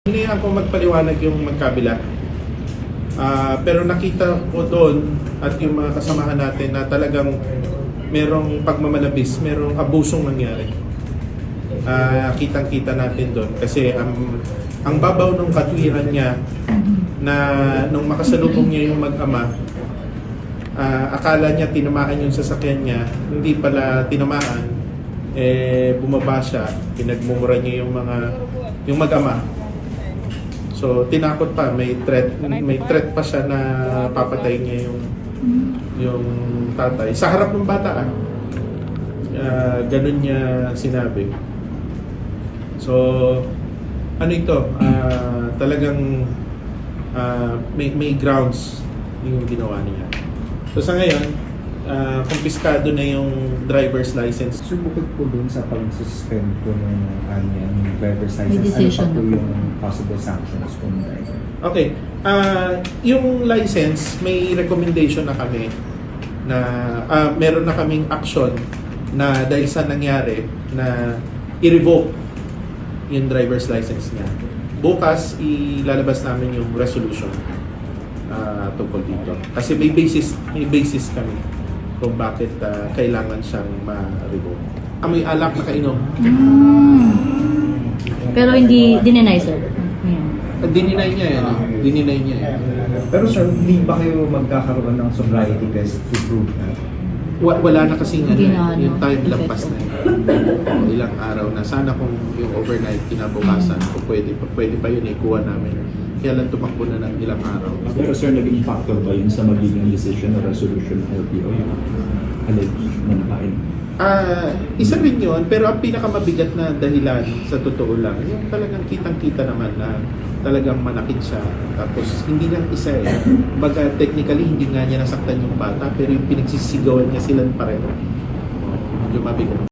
Hinayaan ko magpaliwanag yung magkabila. Pero nakita ko doon at yung mga kasamahan natin na talagang merong pagmamalabis, merong abusong nangyari. Kitang-kita natin doon kasi ang babaw ng katwiran niya na nung makasalubong niya yung mag-ama, akala niya tinamaan yung sasakyan niya, hindi pala tinamaan, bumaba siya, pinagmumura niya yung mag-ama. So tinakot pa, may threat pa siya na papatay niya yung tatay sa harap ng bata. Ganun niya sinabi. So ano ito, talagang may grounds yung ginawa niya. So sa ngayon, kumpiskado na yung driver's license. So bukod po dun sa pag-suspend po ng driver's May license, ano decision pa po na po. yung possible sanctions po ng driver? Okay, yung license, may recommendation na kami na meron na kaming action na dahil sa nangyari na i-revoke yung driver's license niya. Bukas, ilalabas namin yung resolution tungkol dito. Kasi may basis kami kung bakit kailangan siyang ma-revoke. May alak na kainom. Pero hindi dinenay, sir. Dininay niya yan. Dininay niya yan. Pero sir, hindi ba kayo magkakaroon ng sobriety test to prove na? Wala na kasing Hindi na, yung ano, time lampas na yun. Ilang araw na. Sana kung yung overnight kinabukasan, kung pwede pa yun ikuha namin. Kaya lang tumakbo na ng ilang araw. Pero sir, naging factor ba yun sa magiging decision o resolution ng LTO yung alleged na nakain? Isa rin yun, pero ang pinakamabigat na dahilan sa totoo lang, yung talagang kitang-kita naman na talagang manakit siya. Tapos hindi lang isa Baga technically hindi nga niya nasaktan yung bata, pero yung pinagsisigawan niya silang pareho. Medyo mabigat.